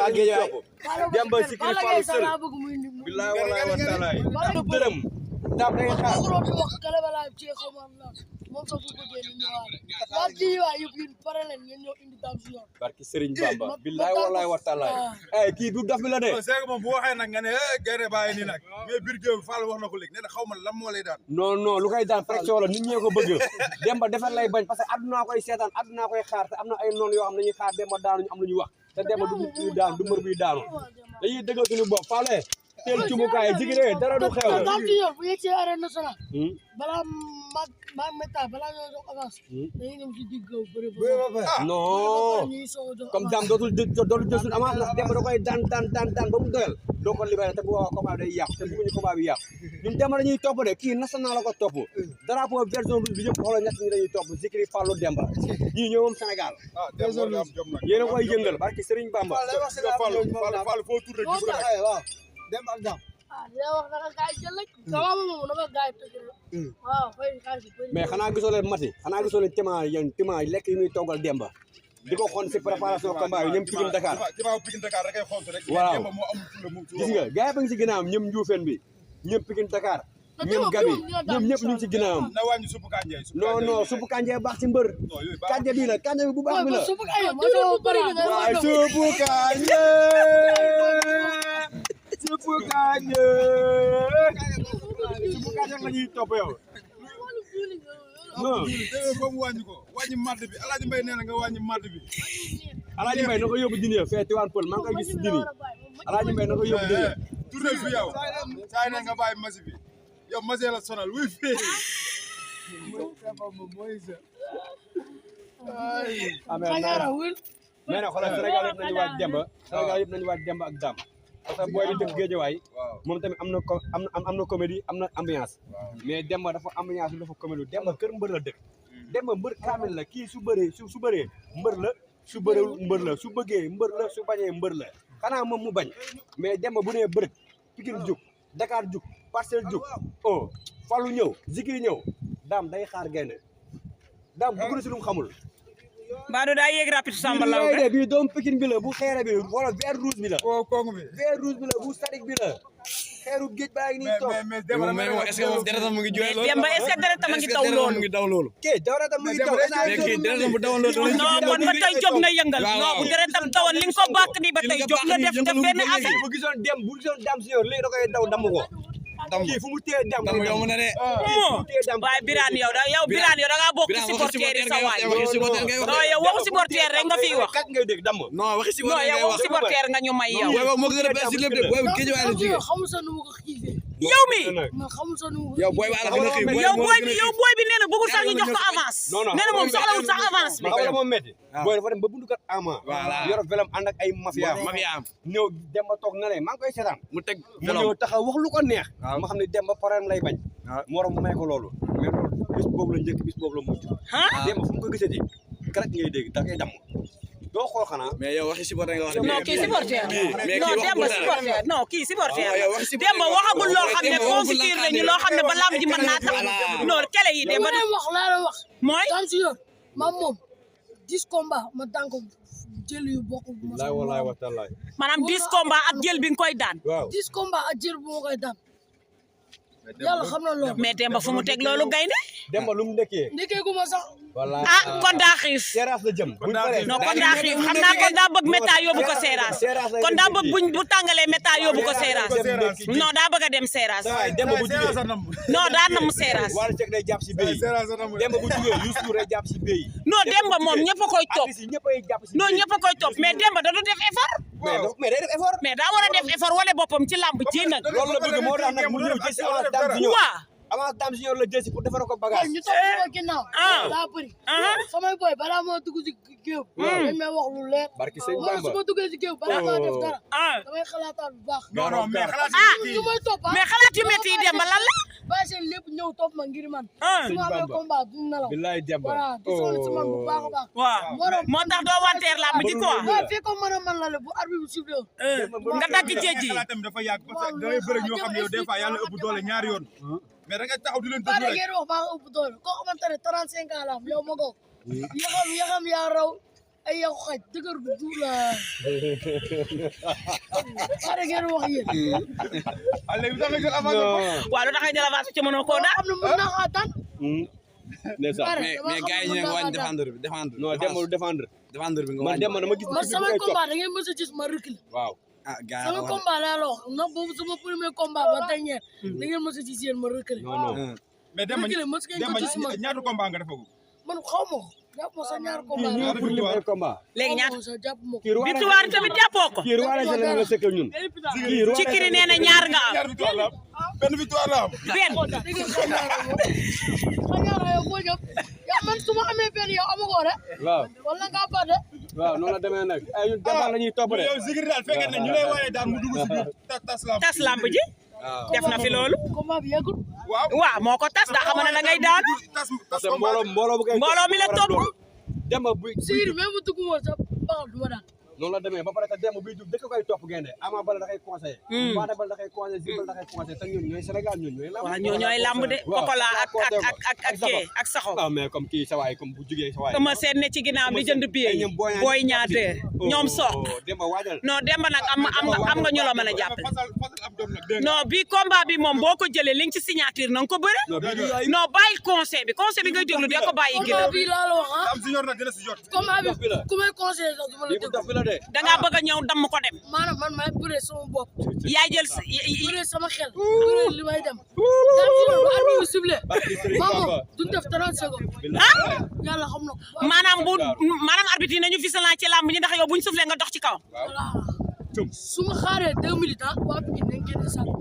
waa Guédiawaye Demba Sikiri Fallou Seul billahi wallahi wa taala dërëm dam day xaar barki Serigne Bamba billahi wallahi wa taala eh kii du daf bi la de c'est que moom bu waxee nag nga ne gaynde bàyyi nii nag mais biir géew Fall wax na ko léegi nee na xaw ma lan moo lay daan non lu koy daan pression la nit ñee ko bëgg Demba defar lay bañ parce que addunaa koy seetaan addunaa koy xaar te am na ay noonu yoo xam ne dañuy xaar Demba daanu ñu am lu ñu wax te Demba du ñu daan du mbër buy daanu dañuy dëggal suñu bopp Fallé teel cumukaay jigéen dara du xew bu yegsee arène nationale balaa mag méta balaa ñoo jox avance dañuy dem ci digg bëri non comme dam dootul jël suñu avance ndax Demba da koy daan ba mu doyal doo ko libéré te bu boobaa combat day yàqu te bëgguñu combat bi yàqu ñun Demba dañuy topp de kii national la ko topp drapeau version rouge bi ñëpp xoolal ñett ñi dañuy topp Zikri Fallou Demba ñii ñëw moom Sénégal yéen a koy yëngal barki Serigne Bamba Fall foo tourné gis ko nag waaw Demba ak Dam dina wax naka gaay jël rek sama moom naka gaay tëj rek waaw fay xaalis mais xanaa gisoo leen mati xanaa gisoo leen tema lekk yi muy toggal Demba di ko xool si préparation combat yi ñoom Pikine Dakar Pikine Dakar rek ay xont rek waaw Demba moo amul fulla moom gis nga gars yi ba ngi si ginnaawam ñoom Ndioufène bi ñoom Pikine Dakar ñoom Gabi ñoom ñëpp ñu ngi si ginnaawam na wàññi suppu kànja non suppu kànja baax si mbër kànja bii la kànja bi bu baax bi la subu kànja mo bari waaye suppu kànja suppu kànja la ñuy topp yow non ba mu wàññi ko wàññi madd bi Alaaji Mbay nee na nga wàññi madd bi Alaaji Mbay na ko yóbbu dini fee Tiwaan Pël maa ngi koy gis si dini Alaaji Mbay na ko yóbbu dini tourné fi yow saay na nga bàyyi masi bi yow masi la sonal wuy fii mais nag xoolal Sénégal yëpp nañu waaj Demba Sénégal yëpp nañu waaj Demba ak Dam parce que booy bi dëkk Guédiawaye moom tamit am na comédie am na ambiance mais Demba dafa ambiance dafa comédie Demba kër mbër la dëkk Demba mbër kaamil la kii su bëree mbër la su bëree mbër la su bëggee mbër la su bañee mbër la xanaa moom mu bañ mais Demba bu nee bërëg Pikine jug Dakar jug Parcelles jug oh Fallou ñëw Zikri ñëw Dam day xaar gaynde Dam bëgg na si lu mu xamul Mbadou daa yéeg rapide Samba Law de bi doomu Pikine bi la bu xeere bi wala vert rouge bi la kongu bi vert rouge bi la bu sadik bi la xeeru géej baa ngi nii toog mais Demba est-ce que moom deretam mu ngi jooy loolu Demba est-ce que deretam a ngi daw loolu mu ngi daw loolu kii deretam mu ngi taw mais kii deretam bu dawoon loolu non kon ba tey jóg na yëngal non bu deretam tawoon li nga ko bàkk nii ba tey jóg na def benn affaire bu gisoon Dam si yow léegi da koy daw damm ko kii fu mu téye Dam yomb na de waaye Birane yow da ngaa bokk ci supporter yi sa waay non yow waxu supporter rek nga fiy wax kat ngay dégg damm non waxi non supporter yow waxu supporter nga ñu may yow yow moo gën a bees ci lépp de booy bu Guédiawaye la jógee xamul sa nu mu ko xiifee yow mi man xamul sa nu mu ko yow booy ba la gën a xiif yow booy bi nee na bëggul sax ñu jox ko avance nee na moom soxlawul sax avance bi xaw la moom métti booy dafa dem ba bundu kat ama yor velam ànd ak ay mafia am ñëw Demba toog na le maa ngi koy seetaan mu teg mu ñëw taxaw wax lu ko neex ma xam ne Demba pareem lay bañ morom mu may ko loolu mais loolu bis boobu la njëkk bis boobu la mujj Demba fu mu ko gisati karek ngay dégg da ngay damm doo xool xanaa mais yow waxi supporter nga wax non kii supporter non Demba supporter non kii supporter Demba supporter waxagul loo xam ne confiture nañu loo xam ne ba lamb ji mën naa tax non kele yi Demba wax laa la wax mooy dans si yoon maam moom 10 combat ma daan ko jël yu bokk laay walaay wa taalaay maanaam 10 combat ak jël bi nga koy daan waaw 10 combat ak jël bu ma koy daan yàlla xam na loolu mais Demba fu mu teg loolu gaynde Demba lu mu ndekkee nekkee gu ma sax wala ah kon daa xiif Seras la jëm buñ paree non kon daa xiif xam naa kon daa bëgg méta yóbbu ko Seras kon daa bëgg buñ bu tàngalee méta yóbbu ko Seras non daa bëgg a dem Seras Demba bu jugee non daa nam Seras wala cek day jàpp si béy Demba bu jugee Youssou day jàpp si béy non Demba moom ñëpp a koy topp ñëppay jàpp si non ñëpp a koy topp mais Demba da du def effort mais day def effort mais daa war a def effort wala boppam ci lamb ji nag loolu la bëgg moo tax nag mu ñëw jël si avance Dame Junior waa avance Dame Junior la jël si pour defar ko bagage ñu topp sama ginnaaw daa bëri samay boy balaa moo dugg si géew dañ may wax lu leer barki sëñ wala su ma duggee si géew balaa maa def dara damay xalaataat bu baax non mais xalaat ñu may topp mais xalaat yu métti yi Demba lan la bàyyi seen lépp ñëw topp ma ngir man su ma amee combat du nelaw billaay Demba voilà di sonn si man bu baax a baax waaw moo tax doo wanteer lamb ji quoi waaw fii ko mën a man la le bu arbitre bi sifflé nga dagg jéej ji xalaatam dafa yàgg parce que da ngay bëri ñoo xam ne yow des fois yàlla ëpp doole ñaari yoon mais da nga taxaw di leen ba déglu da rek ngeen wax maa ëpp doole koo xamante ne 35 ans la am yow ma ko yaxam yaa raw ay yow xaj dëgër bu duur la pare ngeen wax yéen allez bi tax nga jël avance waaw lu tax nga jël avance ci mënoo koo daan am na mën naa xaa daan ndeysaan mais gars yi ñu ngi wàññi défendre bi non Demba du défendre bi nga man wàññi Demba dama gis man sama combat da ngeen mës a gis ma recul waaw ah gars sama yi combat laa la wax ndax boobu sama premier combat ba dernier da ngeen mës a gis yéen ma recul non non mais Demba recul mës ngeen ko gis ma ñaata combat nga defagu man xaw ma ko jàpp ma sa ñaar combat ñu pour lim ay combat léegi ñaata sa jàpp ma ko victoire tamit jàppoo ko kii roi des arènes la sekk ñun kii roi ci kiri nee na ñaar nga am ñaar victoire la am benn victoire la am benn dégg nga xañaara yow boo jëp yow man su ma amee benn yow amagoo de waaw wala nga bade waaw noonu la demee nag ay ñun Demba la ñuy topp de yow Zikri daal fekkee ne ñu lay waaye daan mu dugg si biir tas la tas lamb ji def na fi loolu combat bi yàggul waaw waaw moo ko tas daa xam ne da ngay daan tas parce que mbooloo bu koy mbooloo mi la topp Demba bu Siir même bu dugg woon sax baxal du ma daan noonu la demee ba pare que Demba buy dugg dëkk koy topp gaynde Ama Baldé da koy conseillé Bada Baldé da koy conseillé Zibal da koy conseillé te ñun ñooy Sénégal ñun ñooy lamb waaw ñoo ñooy lamb de Pokola ak kee ak saxo waaw mais comme kii sa waay comme bu jugee sa waay sama seen ne ci ginnaaw di jënd billet yi booy ñaate ñoom soq Demba waajal non Demba nag am nga ñu la mën a jàppale fasal ab doom nag dégg nga non bi combat bi moom boo ko jëlee li nga ci signature na nga ko bëre non bàyyi conseil bi ngay déglu de ko bàyyi combat ginnaaw bi laa la wax ah am si ñor nag dina si jot combat bi ku may conseillé sax du ma la lii bu dof bi la de da ngaa bëgg a ñëw damm ko dem maanaam man maay bëree sama bopp yaay jël bëree sama xel bëree li may dem daal ci loolu bu arbitre bi sifflé maam duñ def 30 secondes yàlla xam na ko maanaam arbitre yi nañu vigilant ci lamb ñi ndax yow buñ soufflé nga dox ci kaw voilà su ma xaaree 2 minutes ah waa Pikine nañ génne salle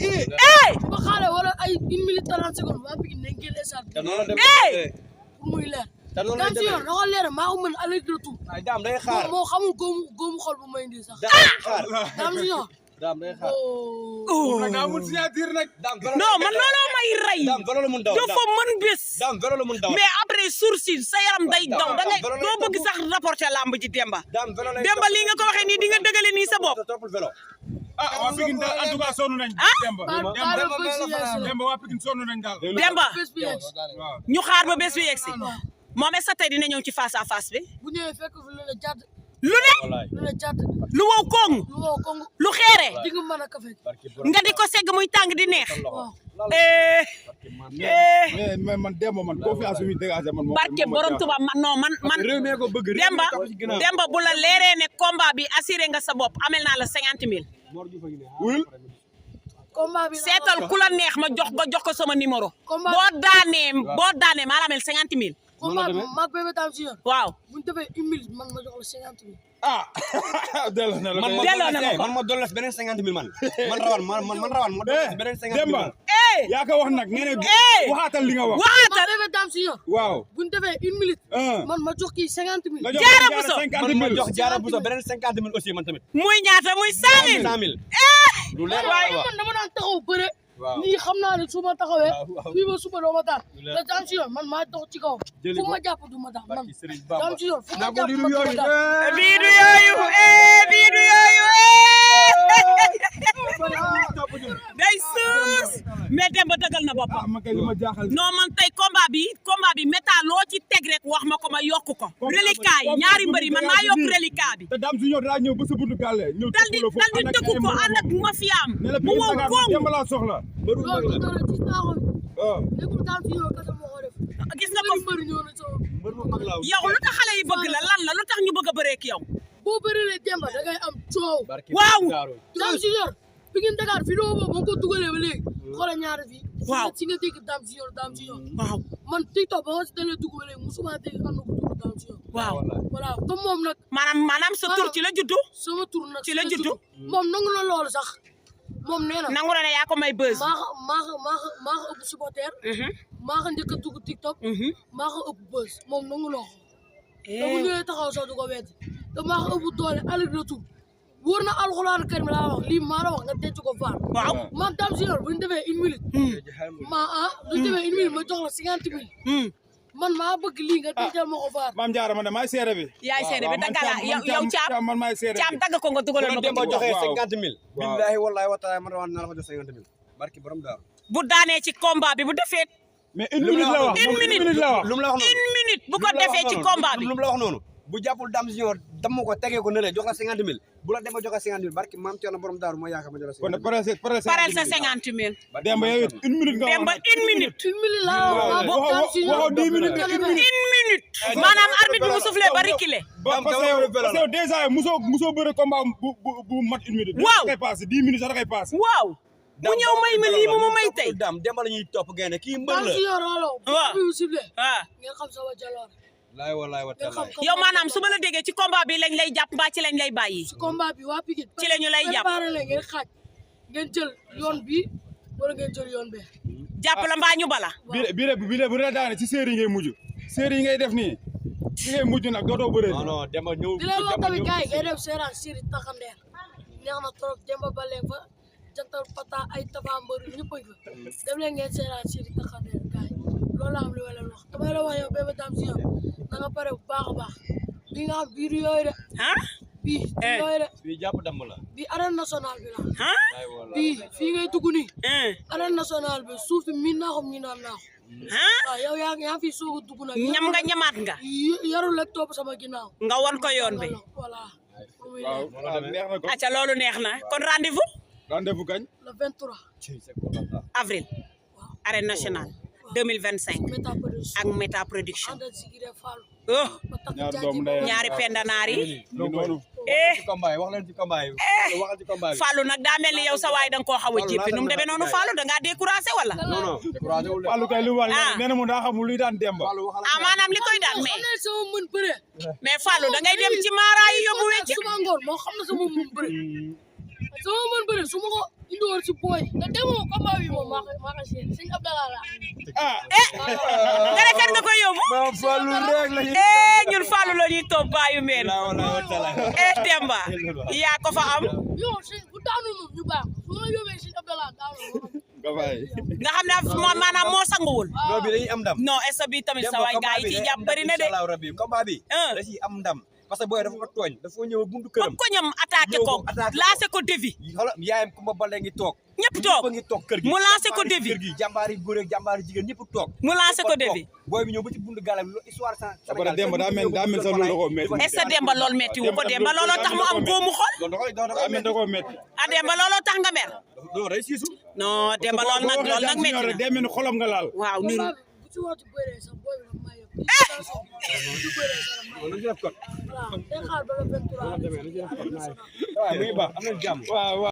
su ma xaaree wala ay 1 minute 30 secondes waa Pikine nañ génne salle te noonu la demee pour muy leer te noonu la daam si demee yoon da ko leer maa ko mën aller retour ay daam day xaar moo xamul góomu xol bu may indi sax daam day xaar daam si yoon daam day xaar nag amul signature nag daam non man looloo may rey daam vélo la mun daw dafa mën bés daam vélo la mun daw mais après sourcil sa yaram day daw da ngay doo bëgg sax rapporter lamb ji Demba daam vélo lay Demba lii nga ko waxee nii di nga dëgale nii sa bopp toppul vélo ah waa Pikine daal en tout cas sonn nañ Demba Demba waa Pikine sonn nañ daal Demba bés bi yegg waaw ñu xaar ba bés bi yegsi moom est-ce que tey dina ñëw ci face à face bi bu ñëwee fekk fi lu la jàdd lu ne wallaay lu la jàdd lu wow koŋ lu woo kongu lu xeere di nga mën a kafe nga di ko segg muy tàng di neex waaw mais man Demba man confiance bi muy dégagé man barke borom Tuba man réew mi ko bëgg Demba Demba bu la leeree ne combat bi assuré nga sa bopp amel naa la 50 000 wul combat bi seetal ku la neex ma jox ko sama numéro Combat- boo daanee maa la amel 50 000 combat bi maag bébé daam si yoon waaw bu ñu defee 1 minute man ma jox la 50 000 ah delloo na la man delloo na ma ko. man ma dolli beneen 50 000 man rawan ma dolli beneen 50 000 Demba yaa ko wax nag nee na waxaatal li nga wax waxaatal maag bébé daam si yoon waaw bu ñu defee 1 minute man ma jox kii 50 000 nga jox Jaara Jaara Buso. 50 man ma 000 jox Jaara Buso beneen 50 000 aussi man tamit muy ñaata muy 100 000 100 000 lu leer waaye waaw man dama daan taxaw bëre waaw nii xam naa ne su ma taxawee waaw. fii ba suba doo ma daan leer. te daam si yoon man maa dox ci kaw Jëli fu ko. ma jàpp du ma daan man barki Serigne Bamba daam si yoon fu ma nagu jàpp liru du ma yooyu daan bii du yooyu day suus mais Demba dëggal na boppam ah man kay li ma jaaxal non man tey combat bi méta loo ci teg rek wax ma ko ma yokk ko reliquat yi ñaari mbëri man maa yokk reliquat bi te Dame Junior daa ñëw ba sa buntu gàlle ñëw dal di tëkku ko ànd ak mafiyaam ne la mu wow koŋ Demba laa soxla loolu dara gis naa ko waaw nekkul daam si yoon kese moo ko def gis nga ko mbëri ñëw na sama yow lu tax xale yi bëgg la lan la lu tax ñu bëgg a bëree ak yow boo bëree Demba da ngay am coow waaw daam si yoon Pikine Dakar vidéo boobu ba nga ko dugalee ba léegi xoolal ñaari fii waaw si nga dégg daam si yoon waaw man TikTok ba ma si dalee dugg ba léegi musuma dégg am na ko tudd daam si yoon waaw voilà comme moom nag maanaam sa tur ci la juddu sama tur nag ci la juddu moom nangu na loolu sax moom nee na nangu na ne yaa ko may buzz maa ko ëpp supporter maa ko njëkk a dugg TikTok maa ko ëpp buzz moom nangu na ko te bu ñëwee taxaw sax du ko weddi te maa ko ëpp doole aller retour wóor na alxuraan karim laa wax lii maa la wax nga denc ko faar waaw man Dame Junior bu ñu defee 1 minute bu ñu defee 1 minute ma jox la 50 000 man maa bëgg lii nga dencal ma ko faar maam Jaara man de maay seere bi yaay seede bi dagga la yow caam man maay seere caam dagg ko nga dugalal ma Demba ko joxee waaw. 50 000 billahi wallahi wa taala man rawaan naa la ko jox 50 000 barki borom daaru bu daanee ci combat bi bu defee mais 1 minute la wax Une minute. la wax lu mu la wax noonu une minute bu ko defee ci combat bi lu mu la wax noonu bu jàppul Dame Junior damm ko tegee ko nële jox la 50 000 bu la Demba joxe 50 000 barki maam Thierno borom daaru moo yaakaar ma jox la 50 000. kon parel sa 50 000. Demba yow it 1 minute nga Demba 1 minute. 1 minute laa waxoo 10 minutes 1 minute. maanaam arbitre bi mu soufflé ba reculé. parce que yow déjà musoo bëre combat bu mat 1 minute. waaw da koy passé 10 minutes sax da koy passé. waaw. mu ñëw may ma lii mu may tey. Dame Demba la ñuy topp gaynde kii mbër la. waaw ngeen xam sama jaloor. laay walaay wa talaay. yow maanaam su ma la déggee ci combat bi lañ lay jàpp mbaa ci lañ lay bàyyi. ci combat bi waa Pikine. ci la ñu lay jàpp préparé leen ngeen xaaj ngeen jël yoon bi wala ngeen jël yoon bee. jàpp la mbaa ñu bala. bi bu la daane ci série yi ngay mujj série yi ngay def nii ci ngay mujj nag dootoo bëree. non Demba ñëw. di leen wax tamit gars yi ngay dem seeraan série taxandeer neex na trop Demba Baldé fa jantal pata ay Tapha Mbeur ñëpp a fa dem leen ngeen seeraan série taxandeer gars yi loolu la am li ma leen wax damay la wax yow Bébé Dame Junior na nga pare bu baax a baax bi nga xam biir yooyu de. ah. bii yooyu de. fii jàpp damm la. bii arène nationale bi la. ah. bii fii ngay dugg nii. arène nationale bi suuf bi miin naa ko miin naa ko. ah. waaw yow yaa fi soog a dugg nag. ñam nga ñamaat nga. yarul rek topp sama ginnaaw. nga won ko yoon bi. voilà. waaw neex na ko. acca loolu neex na kon rendez-vous. rendez-vous kañ. le 23. avril. arène nationale. 2025. ak Méta Production. oh. ñaari doomu ndey ñaari pendanaar yi. noonu. ci combat yi wax leen ci combat yi. waxal ci combat yi. Fallou nag daa mel ni yow sa waay da nga koo xaw a jéppi nu mu demee noonu Fallou da ngaa découragé wala. non non découragé wul de. Fallou kay li mu wax nee na moom daa xamul luy daan Demba. ah maanaam li koy daan mais. xam na sama mën bëre. mais Fallou da ngay dem ci maara yi yóbbu wecc. suba ngoon moo xam na sama mën bëre. sama mën bëre su ma ko indiwoon si booy. te demoo combat bi moom maa ko seen sëñ Abdallah la. ah. nga ne kan nga koy yóbbu. non Fallou rek la ñuy. ñun Fallou la ñuy topp baayu meen. Demba yaa ko fa am. yow sëñ bu daanu moom ñu baax su ma la yóbbee sëñ Abdallah daanu nga xam ne maanaam moo sanguwul. non bi dañuy am ndam. non est-ce que bi tamit sa waay gars yi ci jàpp bëri na de. combat bi da ciy am ndam. parce que booy dafa ko tooñ dafa ñëw buntu këram. ko ñam attaqué ko lancé ko défi. xoolal yaayam Kumba Baldé ngi toog. ñëpp toog ngi toog kër gi mu lancé ko défi. kër gi jàmbaari góor ak jàmbaari jigéen ñëpp toog. mu lancé ko défi. booy bi ñëw ba ci buntu galam histoire sans. après Demba daa mel sa loolu da koo métti. est-ce que Demba loolu métti wu ko Demba looloo tax mu am góomu xol. daa mel da koo métti. ah Demba looloo tax nga mer. non day siisu. non Demba loolu nag métti na. day mel ni xolam nga laal. waaw niru. bu ci waxtu bëree sax booy bi maa yëg. bu bëree sax maa yëg. lu ñu def kon. waaw day xaar ba le 23. waaw muy baax am na jàmm. waaw.